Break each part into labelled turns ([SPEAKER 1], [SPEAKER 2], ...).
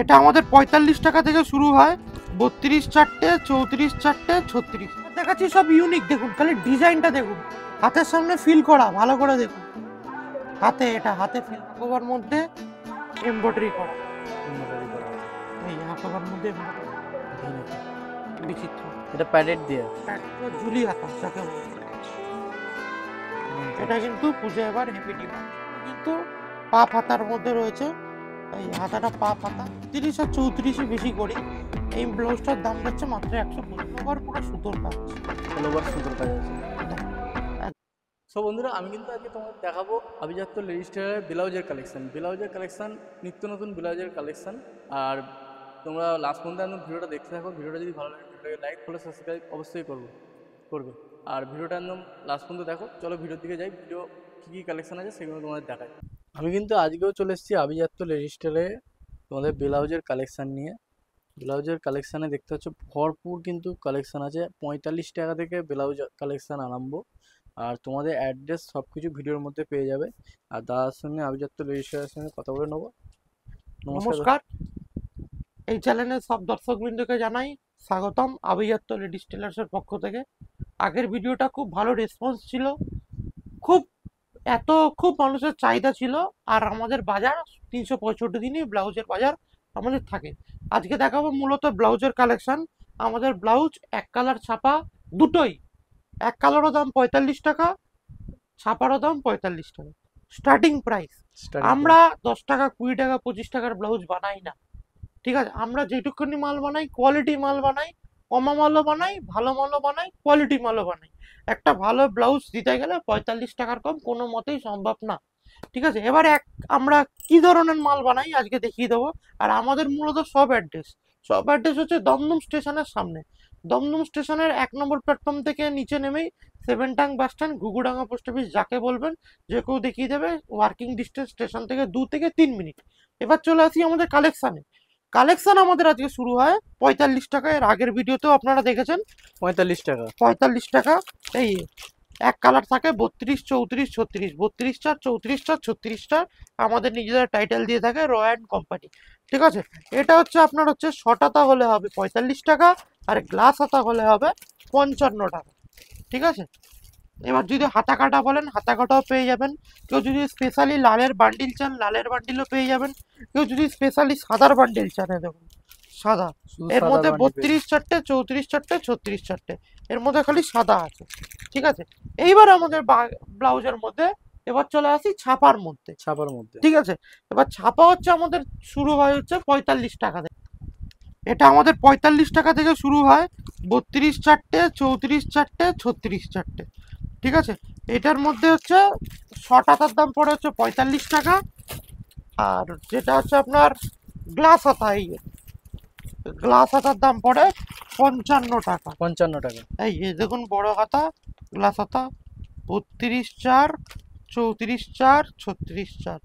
[SPEAKER 1] এটা আমাদের 45 টাকা থেকে শুরু হয়, 32 চারটে, 34 চারটে, 36 দেখাচ্ছি। সব ইউনিক দেখুন, খালি ডিজাইনটা দেখুন, হাতের সামনে ফিল করা, ভালো করে দেখুন। হাতে এটা হাতে ফিল হাকোবার মধ্যে এমব্রয়ডারি করা, এই হাকোবার মধ্যে বিচিত্র।
[SPEAKER 2] এটা প্যাডেড দিয়ে
[SPEAKER 1] ঝুলি হাতা যাকে বলে। এটা কিন্তু পুজো এবার হেভি ডিমান্ড, কিন্তু পা পাতার মধ্যে রয়েছে। এই হাতাটা পা পাতা 30 আর 34 বেশি করি। এই ব্লাউজটার দাম যাচ্ছে মাত্র 150 টাকা, পুরো সুতোর কাজ,
[SPEAKER 2] সুন্দর কাজ আছে। সো বন্ধুরা, আমি কিন্তু আজকে তোমাদের দেখাবো আভিজাত্য লেডিস টেলারের ব্লাউজের কালেকশন, নিত্য নতুন ব্লাউজের কালেকশন। আর তোমরা লাস্ট পর্যন্ত একদম ভিডিওটা দেখতে থাকো। ভিডিওটা যদি ভালো লাগে ভিডিওটাকে লাইক ফলো সাবস্ক্রাইব অবশ্যই করবে। আর ভিডিওটা একদম লাস্ট পর্যন্ত দেখো। চলো ভিডিওর দিকে যাই, ভিডিও কী কালেকশন আছে সেগুলো তোমাদের দেখাই। আমি কিন্তু আজকেও চলে এসেছি আভিজাত্য লেডিস টেলারে তোমাদের ব্লাউজের কালেকশান নিয়ে। ব্লাউজের কালেকশানে দেখতে পাচ্ছ ভরপুর কিন্তু কালেকশান আছে। 45 টাকা থেকে ব্লাউজ কালেকশান আরম্ভ। আর তোমাদের অ্যাড্রেস সব কিছু ভিডিওর মধ্যে পেয়ে যাবে। আর দাদার সঙ্গে আভিজাত্য লেডিস টেলারের সঙ্গে কথা বলে নেবো।
[SPEAKER 1] নমস্কার, এই চ্যানেলের সব দর্শকবৃন্দকে জানাই স্বাগতম আভিজাত্য লেডিস টেলার্সের পক্ষ থেকে। আগের ভিডিওটা খুব ভালো রেসপন্স ছিল, খুব মানুষের চাহিদা ছিল। আর আমাদের বাজার 365 দিনই ব্লাউজের বাজার আমাদের থাকে। আজকে দেখাবো মূলত ব্লাউজের কালেকশন। আমাদের ব্লাউজ এক কালার ছাপা দুটোই, এক কালারও দাম 45 টাকা, ছাপারও দাম 45 টাকা স্টার্টিং প্রাইস। আমরা 10 টাকা 20 টাকা 25 টাকার ব্লাউজ বানাই না, ঠিক আছে? আমরা যেটুকুনি মাল বানাই কোয়ালিটি মাল বানাই, কমা মালও বানাই, ভালো মালও বানাই, কোয়ালিটি মালও বানাই। একটা ভালো ব্লাউজ দিতে গেলে 45 টাকার কম কোনো মতেই সম্ভব না, ঠিক আছে? এবারে আমরা কি ধরনের মাল বানাই আজকে দেখিয়ে দেবো। আর আমাদের মূলত সব অ্যাড্রেস হচ্ছে দমদম স্টেশনের সামনে। দমদম স্টেশনের 1 নম্বর প্ল্যাটফর্ম থেকে নিচে নেমেই 7 tongue bus stand, Ghughudanga post office, যাকে বলবেন যে কেউ দেখিয়ে দেবে। ওয়ার্কিং ডিস্টেন্স স্টেশন থেকে 2 থেকে 3 মিনিট। এবার চলে আসি আমাদের কালেকশন আমাদের আজকে শুরু হয় 45 টাকা। এর আগের ভিডিওতেও আপনারা দেখেছেন 45 টাকা। এই এক কালার থাকে 32, 34, 36, 32 চার, 34 চার, 36 চার। আমাদের নিজেদের টাইটেল দিয়ে থাকে রয়্যাল কোম্পানি, ঠিক আছে? এটা হচ্ছে আপনার হচ্ছে শটাতা হলে হবে 45 টাকা, আর গ্লাস হাতা হলে হবে 55 টাকা, ঠিক আছে? এবার যদি হাতা কাটা বলেন হাতা কাটাও পেয়ে যাবেন। কেউ যদি স্পেশালি লালের বান্ডিল চান লালের বান্ডিলও পেয়ে যাবেন। কেউ যদি স্পেশালি সাদার বান্ডিল চান, দেখুন সাদা, এর মধ্যে 32 চারটে, 34 চারটে, 36 চারটে, এর মধ্যে খালি সাদা আছে, ঠিক আছে? এইবার আমাদের ব্লাউজের মধ্যে এবার চলে আসি ছাপার মধ্যে, ঠিক আছে? এবার ছাপা হচ্ছে আমাদের শুরু হয় হচ্ছে 45 টাকা থেকে। এটা আমাদের 45 টাকা থেকে শুরু হয়, 32 চারটে, 34 চারটে, 36 চারটে, ঠিক আছে? এটার মধ্যে হচ্ছে শর্ট হাতার দাম পড়ে হচ্ছে 45 টাকা। আর যেটা হচ্ছে আপনার গ্লাস হাতা, এই গ্লাস হাতার দাম পড়ে 55 টাকা। এই দেখুন বড় হাতা গ্লাস হাতা 32 চার, 34 চার, 36 চার।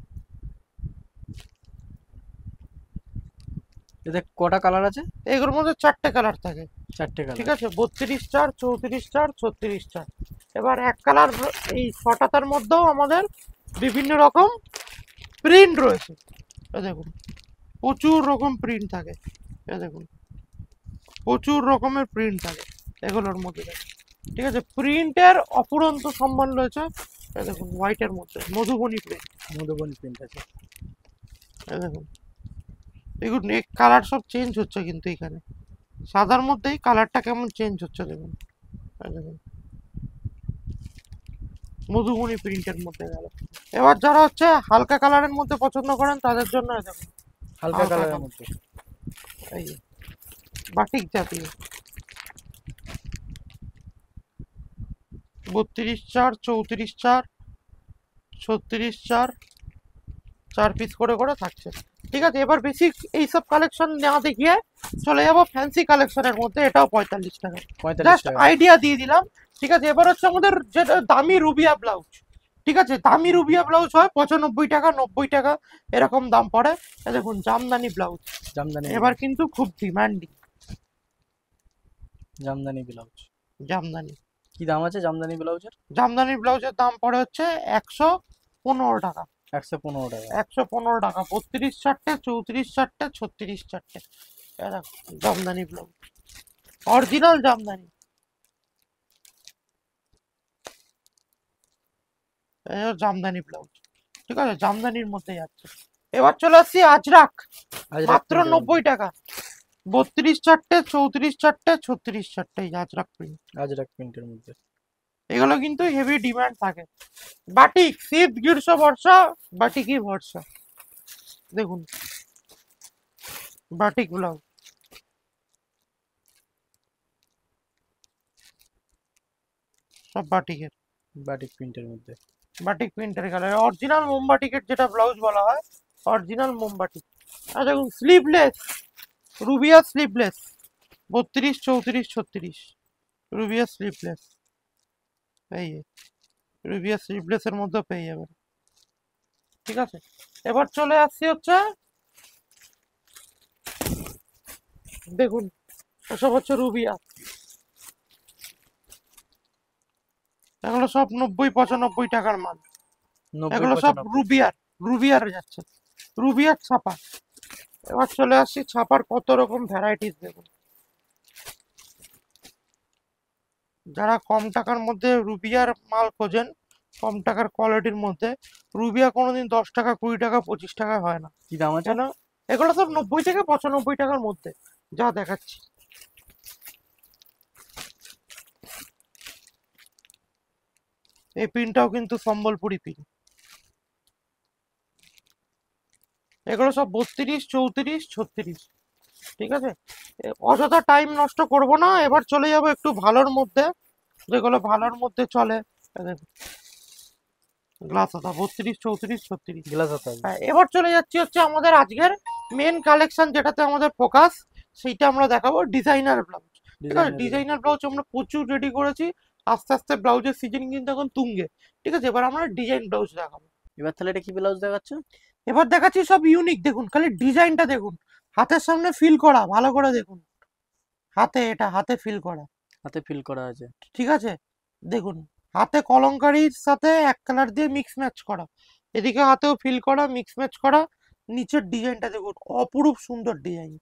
[SPEAKER 2] এতে কটা কালার আছে?
[SPEAKER 1] এগুলোর মধ্যে 4টে কালার থাকে, ঠিক আছে? 32 চার, 34 চার, 36 চার। এবার এক কালার এই ছটাতার মধ্যেও আমাদের বিভিন্ন রকম প্রিন্ট রয়েছে। দেখুন প্রচুর রকম প্রিন্ট থাকে, দেখুন প্রচুর রকমের প্রিন্ট থাকে এগুলোর মধ্যে, ঠিক আছে? প্রিন্টের অফুরন্ত সম্মান রয়েছে। দেখুন হোয়াইটের মধ্যে মধুবনী প্রিন্ট আছে। দেখুন দেখুন এই কালার সব চেঞ্জ হচ্ছে, কিন্তু এখানে সাদার মধ্যেই কালারটা কেমন চেঞ্জ হচ্ছে দেখুন। দেখুন মধুবনী প্রিন্টের মধ্যে গেল। এবার যারা হচ্ছে হালকা কালারের মধ্যে পছন্দ করেন তাদের জন্য দেখুন
[SPEAKER 2] হালকা কালারের মধ্যে
[SPEAKER 1] এই বাটিক জাতীয় 32 চার, 34 চার, 36 চার, 4 পিস করে করে থাকছে, ঠিক আছে? এবার বেসিক এইসব কালেকশন না দেখিয়ে চলে যাবো ফ্যান্সি কালেকশনের মধ্যে। এটাও 45 টাকা, জাস্ট আইডিয়া দিয়ে দিলাম, ঠিক আছে? এবার হচ্ছে আমাদের যেটা দামি রুবিয়া ব্লাউজ, ঠিক আছে? দামি রুবিয়া ব্লাউজ হয় 95 টাকা, 90 টাকা এরকম দাম পড়ে। দেখুন জামদানি ব্লাউজ, এবার কিন্তু খুব ডিমান্ডিং জামদানি।
[SPEAKER 2] কি দাম আছে জামদানি ব্লাউজের?
[SPEAKER 1] জামদানি ব্লাউজের দাম পড়ে হচ্ছে 115 টাকা,
[SPEAKER 2] 115 টাকা।
[SPEAKER 1] 115 টাকা, 32 চারটে, 34 চারটে, 36 চারটে। এই দেখো জামদানি ব্লাউজ, অরিজিনাল জামদানি। এই হলো জামদানি ব্লাউজ, ঠিক আছে, জামদানির মধ্যে যাচ্ছে। এবার চলে আসছি আজরাক, মাত্র 90 টাকা, 32 চারটে, 34 চারটে, 36 চারটে, এই আজরাক প্রিন্ট।
[SPEAKER 2] আজরাক প্রিন্টের মধ্যে।
[SPEAKER 1] এগুলো কিন্তু হেভি ডিমান্ড থাকে। বাটিক শীত গ্রীষ্ম বর্ষা, বাটিকই ভরসা। দেখুন বাটিক ব্লাউজ, সব বাটিকের,
[SPEAKER 2] বাটিক প্রিন্টের মধ্যে।
[SPEAKER 1] বাটিক প্রিন্টের কালার, অরিজিনাল মোমবাটিকের যেটা ব্লাউজ বলা হয়, অরিজিনাল মোমবাটিক। আর দেখুন sleeveless, Rubia sleeveless, 32 34 36, Rubia sleeveless. এই যে, রুবিয়া স্লিভলেস এর মধ্যে পেয়ে যাবেন, ঠিক আছে। এবার চলে আসছি হচ্ছে, দেখুন ওসব হচ্ছে রুবিয়া, এগুলো সব 90 95 টাকার মাল।
[SPEAKER 2] 90
[SPEAKER 1] এগুলো সব
[SPEAKER 2] 95।
[SPEAKER 1] রুবিয়ার, রুবিয়ার যাচ্ছে, রুবিয়ার ছাপা। এবার চলে আসছি ছাপার কত রকম ভ্যারাইটিস। দেখুন যারা কম টাকার মধ্যে রুবিয়ার মাল খোঁজেন, কম টাকার কোয়ালিটির মধ্যে, রুবিয়া কোনোদিন 10 টাকা 20 টাকা 25 টাকা হয় না।
[SPEAKER 2] কি দাম আছে?
[SPEAKER 1] কেন? এগুলো সব 90 থেকে 95 টাকার মধ্যে যা দেখাচ্ছি। এই পিনটাও কিন্তু সম্বলপুরি পিন। এগুলো সব 32 34 36, ঠিক আছে। অযথা টাইম নষ্ট করব না, এবার চলে যাবো একটু ভালোর মধ্যে, যেগুলো ভালোর মধ্যে চলে। গ্লাস হাতা 32 34 36।
[SPEAKER 2] গ্লাস হাতা।
[SPEAKER 1] হ্যাঁ, এবার চলে যাচ্ছি হচ্ছে আমাদের আজকের মেন কালেকশন, যেটাতে আমাদের ফোকাস, সেইটা আমরা দেখাবো ডিজাইনার ব্লাউজ। ঠিক আছে, ডিজাইনার ব্লাউজ আমরা প্রচুর রেডি করেছি, আস্তে আস্তে ব্লাউজের সিজন কিন্তু এখন তুঙ্গে, ঠিক আছে। এবার আমরা ডিজাইন ব্লাউজ দেখাবো।
[SPEAKER 2] এবার তাহলে এটা কি ব্লাউজ দেখাচ্ছে?
[SPEAKER 1] এবার দেখাচ্ছি সব ইউনিক, দেখুন খালি ডিজাইনটা দেখুন, হাতের সামনে ফিল করা, ভালো করে দেখুন, হাতে, এটা হাতে ফিল করা,
[SPEAKER 2] হাতে ফিল করা আছে।
[SPEAKER 1] ঠিক আছে। দেখুন হাতে কলমকারির সাথে এক কালার দিয়ে মিক্স ম্যাচ করা, এদিকে হাতেও ফিল করা, মিক্স ম্যাচ করা। নিচের ডিজাইনটা দেখুন, অপরূপ সুন্দর ডিজাইন।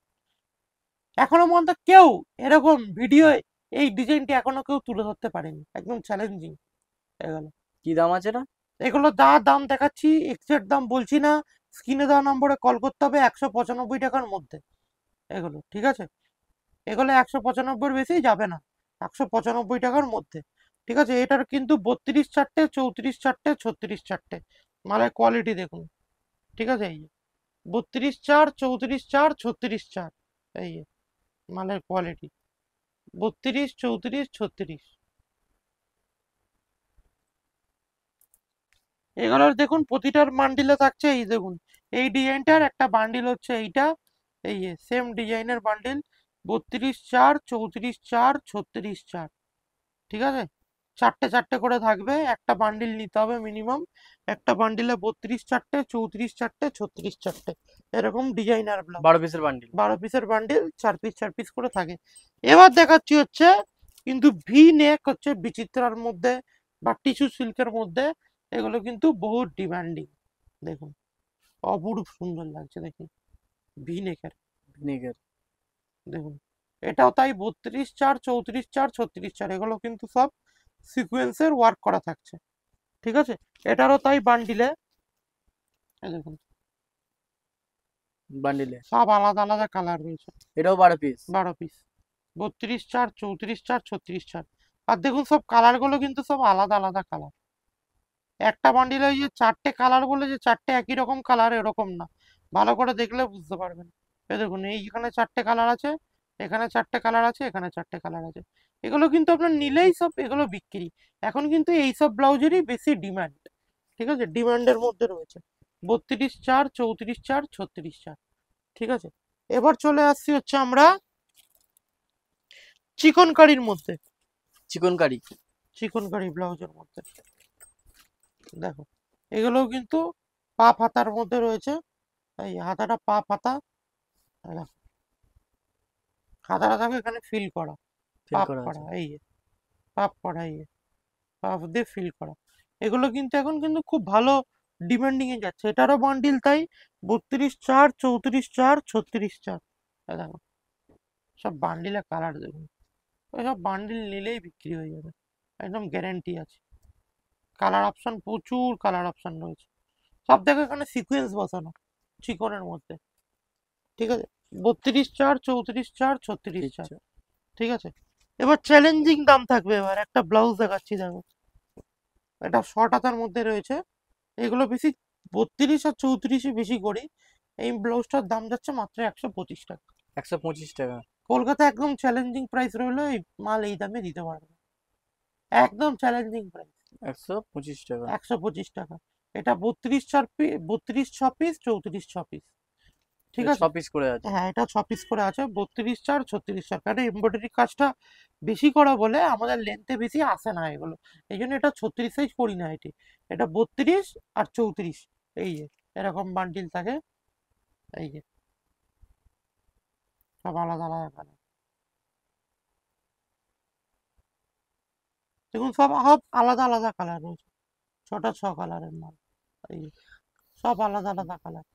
[SPEAKER 1] এখনো পর্যন্ত কেউ এরকম ভিডিও, এই ডিজাইনটি এখনো কেউ তুলে ধরতে পারেনি, একদম চ্যালেঞ্জিং। এগুলো
[SPEAKER 2] কি দাম আছে না?
[SPEAKER 1] এগুলো যা দাম দেখাচ্ছি, এক্সাক্ট দাম বলছি না, স্ক্রিনে দেওয়া নম্বরে কল করতে হবে, 195 টাকার মধ্যে এগুলো, ঠিক আছে। এগুলো 195 বেশি যাবে না, 195 টাকার মধ্যে, ঠিক আছে। এটার কিন্তু 32 চারটে, 34 চারটে, 36 চারটে, মালের কোয়ালিটি দেখুন, ঠিক আছে। এই 32 4, 34 4, 36 4, এই মালের কোয়ালিটি 32 34 36। এগুলোর দেখুন প্রতিটার বান্ডিলে থাকছে, এই দেখুন এই ডিজাইনটার একটা বান্ডিল হচ্ছে এইটা, এই সেম ডিজাইনের বান্ডিল, 32 4, 34 4, 36 4, ঠিক আছে। চারটে চারটে করে থাকবে, একটা বান্ডিল নিতে হবে মিনিমাম, একটা বান্ডিলে 32 চারটে, 34 চারটে, 36 চারটে, এরকম ডিজাইনার ব্লাউজ।
[SPEAKER 2] 12 পিসের বান্ডিল।
[SPEAKER 1] 12 পিসের বান্ডিল, 4 পিস 4 পিস করে থাকে। এবার দেখাচ্ছি হচ্ছে কিন্তু ভি নেক হচ্ছে বিচিত্রার মধ্যে বা টিস্যু সিল্কের মধ্যে, এগুলো কিন্তু বহুত ডিমান্ডিং। দেখুন অপরূপ সুন্দর লাগছে, দেখুন ভি নেকের,
[SPEAKER 2] ভিনেগার।
[SPEAKER 1] দেখুন এটাও তাই 32 4, 34 4, 36 4, এগুলো কিন্তু সব সিকোয়েন্সের ওয়ার্ক করা থাকছে, ঠিক আছে। এটারও তাই বান্ডিলে, দেখুন
[SPEAKER 2] বান্ডিলে
[SPEAKER 1] সব আলাদা আলাদা কালার রয়েছে।
[SPEAKER 2] এটাও 12 পিস।
[SPEAKER 1] 12 পিস, 32 4, 34 4, 36 4। আর দেখুন সব কালারগুলো কিন্তু সব আলাদা আলাদা কালার। একটা বান্ডিলে ওই যে 4টে কালার বলে যে 4টে একই রকম কালার, এরকম না, ভালো করে দেখলে বুঝতে পারবেন। এই দেখুন এইখানে 4টে কালার আছে, এখানে 4টে কালার আছে, এখানে 4টে কালার আছে। এগুলো কিন্তু আপনার নিলেই সব এগুলো বিক্রি। এখন কিন্তু এইসব ব্লাউজেরই বেশি ডিমান্ড, ঠিক আছে, ডিমান্ডের মধ্যে রয়েছে 32 4, 34 4, 36 4, ঠিক আছে। এবার চলে আসছি হচ্ছে আমরা চিকনকারির মধ্যে,
[SPEAKER 2] চিকন কারি।
[SPEAKER 1] চিকনকারি ব্লাউজের মধ্যে দেখো, এগুলোও কিন্তু পা পাতার মধ্যে রয়েছে, এই হাতাটা পা পাতা, দেখো হাতাটা থাকে এখানে ফিল করা,
[SPEAKER 2] ফিল
[SPEAKER 1] পাপ
[SPEAKER 2] করা
[SPEAKER 1] করা,
[SPEAKER 2] আছে।
[SPEAKER 1] এই পাপ করা, এই পাপ দিয়ে ফিল করা। এগুলো কিন্তু এখন কিন্তু খুব ভালো ডিমান্ডিং এ যাচ্ছে। এটারও বান্ডিল তাই, 32 4, 34 4, 36 4। দেখো সব বান্ডিলের কালার দেখুন, সব বান্ডিল নিলেই বিক্রি হয়ে যাবে, একদম গ্যারেন্টি আছে। কালার অপশন প্রচুর কালার অপশন রয়েছে, সব দেখো এখানে সিকোয়েন্স বসানো চিকনের মধ্যে, ঠিক আছে। 32 4, 34 4, 36 4,
[SPEAKER 2] আচ্ছা,
[SPEAKER 1] ঠিক আছে। এবার চ্যালেঞ্জিং দাম থাকবে, এবার একটা ব্লাউজ দেখাচ্ছি দেখো, এটা শর্ট হাতার মধ্যে রয়েছে, এগুলো বেশি 32 আর 34 বেশি করি। এই ব্লাউজটার দাম যাচ্ছে মাত্র 125 টাকা।
[SPEAKER 2] 125 টাকা।
[SPEAKER 1] কলকাতা একদম চ্যালেঞ্জিং প্রাইস রইলো, এই মাল এই দামে দিতে পারবে না, একদম চ্যালেঞ্জিং প্রাইস।
[SPEAKER 2] 125 টাকা।
[SPEAKER 1] 125 টাকা। এটা 32 4 পিস, 32 6 পিস, 34 6 পিস, ঠিক আছে।
[SPEAKER 2] 6 পিস করে আছে।
[SPEAKER 1] হ্যাঁ এটা 6 পিস করে আছে, 32 4, 36 4, কারণ এমব্রয়ডারি কাজটা বেশি করা বলে আমাদের লেন্থে বেশি আসে না এগুলো, এই জন্য এটা 36 সাইজ করি না এটি। এটা 32 আর 34, এই যে এরকম বান্ডিল থাকে, এই যে সব আলাদা আলাদা কালার, দেখুন সব সব আলাদা আলাদা কালার রয়েছে, 6 কালারের মাল, এই যে সব আলাদা আলাদা কালার।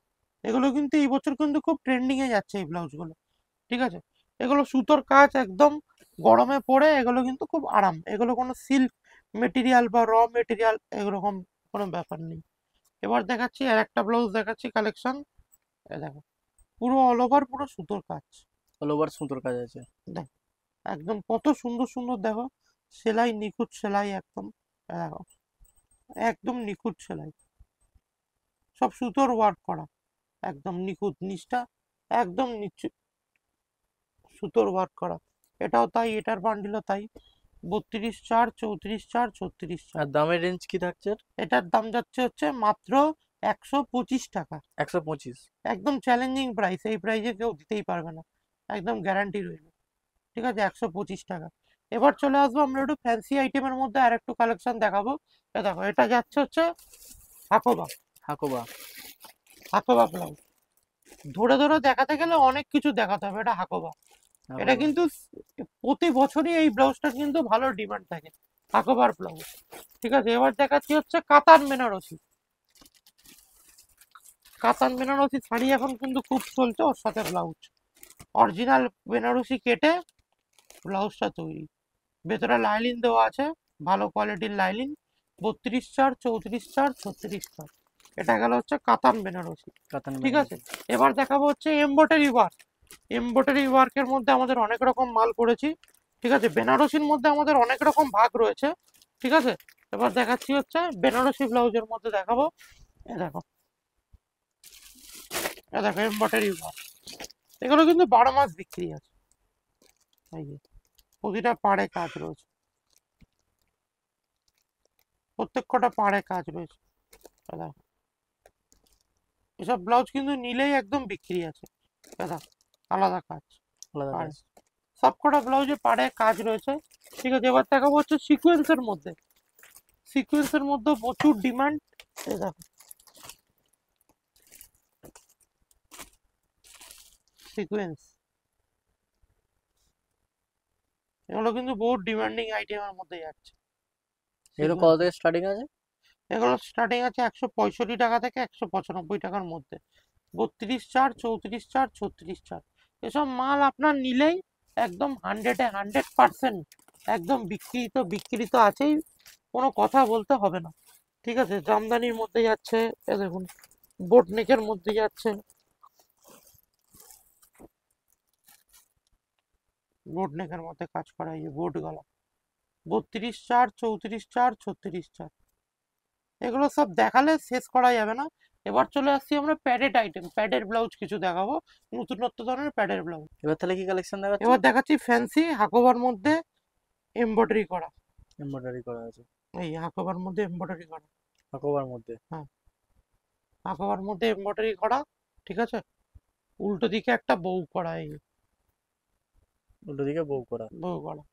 [SPEAKER 1] এগুলো কিন্তু এই বছর কিন্তু খুব ট্রেন্ডিং এ যাচ্ছে এই ব্লাউজগুলো, ঠিক আছে। এগুলো সুতোর কাজ একদম, গরমে পরে এগুলো কিন্তু খুব আরাম, এগুলো কোনো সিল্ক মেটেরিয়াল বা র মেটেরিয়াল এরকম কোনো ব্যাপার নেই। এবার দেখাচ্ছি আর একটা ব্লাউজ দেখাচ্ছি কালেকশন, দেখো পুরো অল ওভার পুরো সুতোর কাজ,
[SPEAKER 2] অল ওভার সুতোর কাজ আছে।
[SPEAKER 1] দেখো একদম কত সুন্দর সুন্দর, দেখো সেলাই নিখুঁত সেলাই একদম, দেখো একদম নিখুঁত সেলাই, সব সুতোর ওয়ার্ক করা, একদম নিখুঁত নিচটা, একদম নিচু সুতোর ওয়ার্ক করা। এটাও তাই, এটার বান্ডিলও তাই, 32 4, 34 4, 36 4।
[SPEAKER 2] আর দামের রেঞ্জ কি থাকছে?
[SPEAKER 1] এটার দাম যাচ্ছে হচ্ছে মাত্র 125 টাকা।
[SPEAKER 2] 125।
[SPEAKER 1] একদম চ্যালেঞ্জিং প্রাইস, এই প্রাইসে কেউ দিতেই পারবে না, একদম গ্যারান্টি রইল, ঠিক আছে। 125 টাকা। এবার চলে আসবো আমরা একটু ফ্যান্সি আইটেমের মধ্যে আর একটু কালেকশন দেখাবো। দেখো এটা যাচ্ছে হচ্ছে হাকোবা,
[SPEAKER 2] হাকোবা।
[SPEAKER 1] হাকোবা ব্লাউজ, ধরে ধরে দেখাতে গেলে অনেক কিছু দেখাতে হবে, এটা হাকোবা। এটা
[SPEAKER 2] হাকোবা।
[SPEAKER 1] কিন্তু প্রতি বছরই এই ব্লাউজটা কিন্তু ভালো ডিমান্ড থাকে, হাকোবার ব্লাউজ, ঠিক আছে। এবার দেখাচ্ছি হচ্ছে কাতান বেনারসি, কাতান বেনারসি শাড়ি এখন কিন্তু খুব চলছে, ওর সাথে ব্লাউজ অরিজিনাল বেনারসি কেটে ব্লাউজটা তৈরি, ভেতরে লাইলিন দেওয়া আছে, ভালো কোয়ালিটির লাইলিন, 32 4, 34 4, 36 4। এটা গেল হচ্ছে কাতান বেনারসি,
[SPEAKER 2] কাতান
[SPEAKER 1] ঠিক আছে।
[SPEAKER 2] বেনারসি।
[SPEAKER 1] এবার দেখাবো হচ্ছে এমব্রয়ডারি ওয়ার্ক, এমব্রয়ডারি ওয়ার্কের মধ্যে আমাদের অনেক রকম মাল করেছি, ঠিক আছে। বেনারসির মধ্যে আমাদের অনেক রকম ভাগ রয়েছে, ঠিক আছে। এবার দেখাচ্ছি হচ্ছে বেনারসি ব্লাউজের মধ্যে দেখাবো, এ দেখো, এ দেখো এমব্রয়ডারি ওয়ার্ক, এগুলো কিন্তু 12 মাস বিক্রি আছে, এই যে প্রতিটা পাড়ে কাজ রয়েছে, প্রত্যেক কটা পাড়ে কাজ রয়েছে, এ দেখো এসব ব্লাউজ কিন্তু নিলেই একদম বিক্রি আছে, এ দেখো আলাদা কাজ
[SPEAKER 2] আলাদা
[SPEAKER 1] পাড়ে,
[SPEAKER 2] কাজ।
[SPEAKER 1] সব কটা ব্লাউজে পাড়ে কাজ রয়েছে, ঠিক আছে। এবার দেখাবো হচ্ছে সিকোয়েন্সের মধ্যে, সিকোয়েন্সের মধ্যে প্রচুর ডিমান্ড, এই দেখো সিকোয়েন্স, এগুলো কিন্তু বহুত ডিমান্ডিং আইটেমের মধ্যে যাচ্ছে।
[SPEAKER 2] এগুলো কত থেকে স্টার্টিং আছে?
[SPEAKER 1] এগুলো স্টার্টিং আছে 165 টাকা থেকে 195 টাকার মধ্যে, 32 4, 34 4, 36 4। এসব মাল আপনার নিলেই একদম 100% একদম বিক্রি তো আছেই, কোনো কথা বলতে হবে না, ঠিক আছে। জামদানির মধ্যে যাচ্ছে, এ দেখুন বোট নেকের মধ্যে যাচ্ছে, বোট নেকের মধ্যে কাজ করা, এই যে বোট গলা, 32 4, 34 4, 36 4। এগুলো সব দেখালে শেষ করা যাবে না। এবার চলে আসছি আমরা প্যাডেড আইটেম, প্যাডের ব্লাউজ কিছু দেখাবো, নতুনত্ব ধরনের প্যাডের ব্লাউজ।
[SPEAKER 2] এবার তাহলে কি কালেকশন দেখাচ্ছে?
[SPEAKER 1] এবার দেখাচ্ছি ফ্যান্সি হাকোবার মধ্যে এমব্রয়ডারি করা,
[SPEAKER 2] এমব্রয়ডারি করা আছে।
[SPEAKER 1] এই হাকোবার মধ্যে এমব্রয়ডারি করা,
[SPEAKER 2] হাকোবার মধ্যে।
[SPEAKER 1] হ্যাঁ হাকোবার মধ্যে এমব্রয়ডারি করা, ঠিক আছে। উল্টো দিকে একটা বউ করা, এই যে
[SPEAKER 2] উল্টো দিকে বউ করা।
[SPEAKER 1] বউ করা,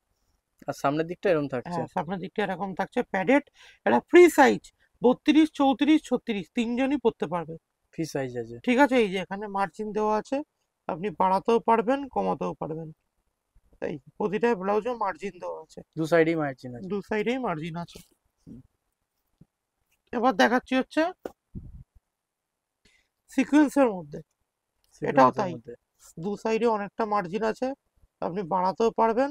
[SPEAKER 2] আর সামনের দিকটা এরকম থাকছে।
[SPEAKER 1] হ্যাঁ সামনের দিকটা এরকম থাকছে প্যাডেড, এটা ফ্রি সাইজ, 32 34 36 তিনজনই পরতে পারবে,
[SPEAKER 2] ফ্রি সাইজ আছে।
[SPEAKER 1] ঠিক আছে। এই যে এখানে মার্জিন দেওয়া আছে, আপনি বাড়াতেও পারবেন কমাতেও পারবেন, এই প্রতিটা ব্লাউজে মার্জিন দেওয়া আছে,
[SPEAKER 2] দু সাইডেই মার্জিন আছে।
[SPEAKER 1] দু সাইডেই মার্জিন আছে। এবার দেখাচ্ছি হচ্ছে সিকোয়েন্সের মধ্যে। এটাও
[SPEAKER 2] সিকোয়েন্সের
[SPEAKER 1] তাই,
[SPEAKER 2] মধ্যে
[SPEAKER 1] দু সাইডে অনেকটা মার্জিন আছে, আপনি বাড়াতেও পারবেন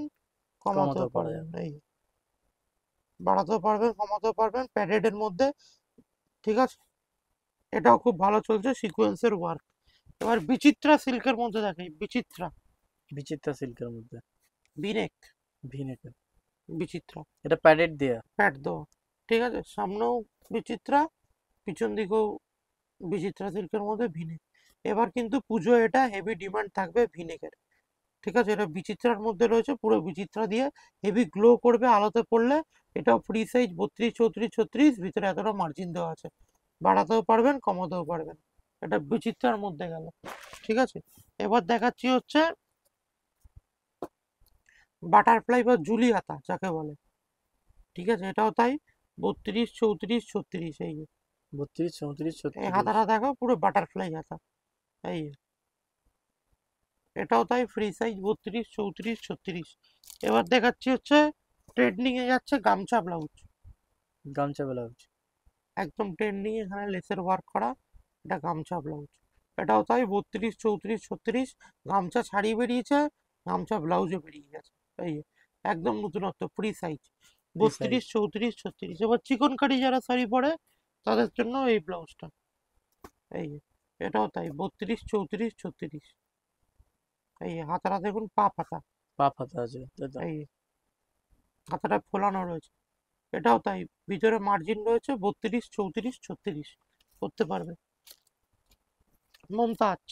[SPEAKER 1] কমাতেও
[SPEAKER 2] কমাতেও পারা
[SPEAKER 1] পারবেন।
[SPEAKER 2] যাবে।
[SPEAKER 1] এই বাড়াতেও পারবেন কমাতেও পারবেন, প্যাডেড মধ্যে। ঠিক আছে, এটাও খুব ভালো চলছে সিকোয়েন্সের ওয়ার্ক। এবার বিচিত্রা সিল্কের মধ্যে দেখাই, বিচিত্রা
[SPEAKER 2] বিচিত্রা সিল্কের মধ্যে
[SPEAKER 1] ভিনেক,
[SPEAKER 2] ভিনেকের।
[SPEAKER 1] বিচিত্রা
[SPEAKER 2] এটা প্যাডেড দেয়া।
[SPEAKER 1] প্যাড দেওয়া। ঠিক আছে, সামনেও বিচিত্রা, পিছন দিকেও বিচিত্রা সিল্কের মধ্যে ভিনেক। এবার কিন্তু পুজো এটা হেভি ডিমান্ড থাকবে ভিনেকের। ঠিক আছে, এটা বিচিত্রার মধ্যে রয়েছে, পুরো বিচিত্রা দিয়ে হেভি গ্লো করবে আলোতে পড়লে। এটাও ফ্রি সাইজ 32, 34, 36, ভিতরে এতটা মার্জিন দেওয়া আছে, বাড়াতেও পারবেন কমাতেও পারবেন। এটা বিচিত্রার মধ্যে গেল। ঠিক আছে, এবার দেখাচ্ছি হচ্ছে বাটারফ্লাই বা জুলি হাতা যাকে বলে। ঠিক আছে, এটাও তাই, 32, 34, 36, এই যে
[SPEAKER 2] 32, 34,
[SPEAKER 1] এই
[SPEAKER 2] 36।
[SPEAKER 1] হাতাটা দেখো, পুরো বাটারফ্লাই হাতা। এই যে, এটাও তাই, ফ্রি সাইজ 32, 34, 36। এবার দেখাচ্ছি হচ্ছে ট্রেন্ডিং এ যাচ্ছে গামছা ব্লাউজ,
[SPEAKER 2] গামছা ব্লাউজ।
[SPEAKER 1] একদম ট্রেন্ডিং, এখানে লেসের ওয়ার্ক করা, এটা গামছা ব্লাউজ। এটাও তাই, 32, 34, 36। গামছা শাড়ি বেরিয়েছে, গামছা ব্লাউজও বেরিয়ে গেছে। এই যে, একদম নতুনত্ব, ফ্রি সাইজ
[SPEAKER 2] ফ্রি সাইজ।
[SPEAKER 1] 32, 34, 36। এবার চিকন কারি যারা শাড়ি পরে তাদের জন্য এই ব্লাউজটা। এই যে, এটাও তাই, 32, 34, 36। এই যে, হাতাটা দেখুন, পাপ হাতা।
[SPEAKER 2] পাপ হাতা আছে, তাই তো?
[SPEAKER 1] এই যে, হাতাটা ফোলানো রয়েছে। এটাও তাই, ভিতরে মার্জিন রয়েছে 32, 34, 36, করতে পারবে। মমতাজ,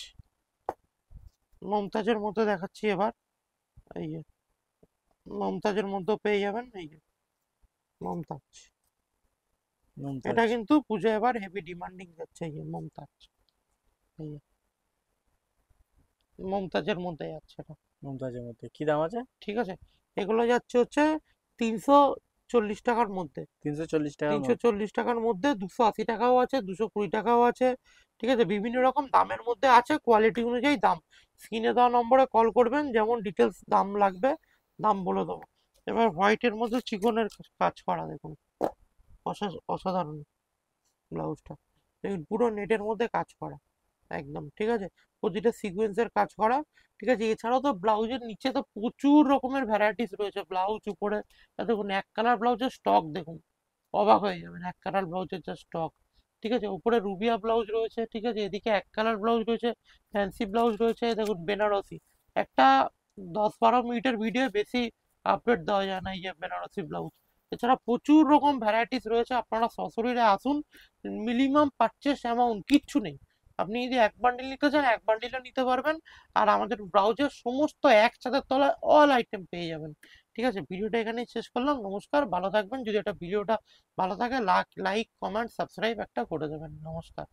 [SPEAKER 1] মমতাজের মধ্যে দেখাচ্ছি এবার। এই যে, মমতাজের মধ্যেও পেয়ে যাবেন। এই যে, মমতাজ,
[SPEAKER 2] মুমতাজ।
[SPEAKER 1] এটা কিন্তু পুজো এবার হেভি ডিমান্ডিং যাচ্ছে। এই যে মমতাজ, এই যে, মমতাজের মধ্যে যাচ্ছে এটা।
[SPEAKER 2] মুমতাজের মধ্যে কি দাম আছে?
[SPEAKER 1] ঠিক আছে, এগুলো যাচ্ছে হচ্ছে 340 টাকার মধ্যে।
[SPEAKER 2] 340 টাকার
[SPEAKER 1] তিনশো
[SPEAKER 2] মধ্যে।
[SPEAKER 1] চল্লিশ টাকার মধ্যে 280 টাকাও আছে, 220 টাকাও আছে। ঠিক আছে, বিভিন্ন রকম দামের মধ্যে আছে, কোয়ালিটি অনুযায়ী দাম। স্ক্রিনে দেওয়া নম্বরে কল করবেন, যেমন ডিটেলস দাম লাগবে দাম বলে দেবো। এবার হোয়াইটের মধ্যে চিকনের কাজ করা দেখুন, অসাধারণ ব্লাউজটা। দেখুন পুরো নেটের মধ্যে কাজ করা একদম। ঠিক আছে, প্রতিটা সিকোয়েন্সের কাজ করা। ঠিক আছে, এছাড়াও তো ব্লাউজের নিচে তো প্রচুর রকমের ভ্যারাইটিস রয়েছে। ব্লাউজ উপরে দেখুন, এক কালার ব্লাউজের স্টক দেখুন, অবাক হয়ে যাবেন, এক কালার ব্লাউজের যা স্টক। ঠিক আছে, উপরে রুবিয়া ব্লাউজ রয়েছে। ঠিক আছে, এদিকে এক কালার ব্লাউজ রয়েছে, ফ্যান্সি ব্লাউজ রয়েছে, দেখুন বেনারসি। একটা 10-12 মিনিটের ভিডিও বেশি আপডেট দেওয়া যায় না, এই যে বেনারসি ব্লাউজ। এছাড়া প্রচুর রকম ভ্যারাইটিস রয়েছে, আপনারা সশরীরে আসুন। মিনিমাম পারচেস অ্যামাউন্ট কিচ্ছু নেই, আপনি যদি এক বান্ডিল নিতে চান এক বান্ডিলও নিতে পারবেন। আর আমাদের ব্রাউজের সমস্ত এক ছাদের তলায় অল আইটেম পেয়ে যাবেন। ঠিক আছে, ভিডিওটা এখানেই শেষ করলাম। নমস্কার, ভালো থাকবেন। যদি এটা ভিডিওটা ভালো থাকে, লাইক, কমেন্ট, সাবস্ক্রাইব একটা করে দেবেন। নমস্কার।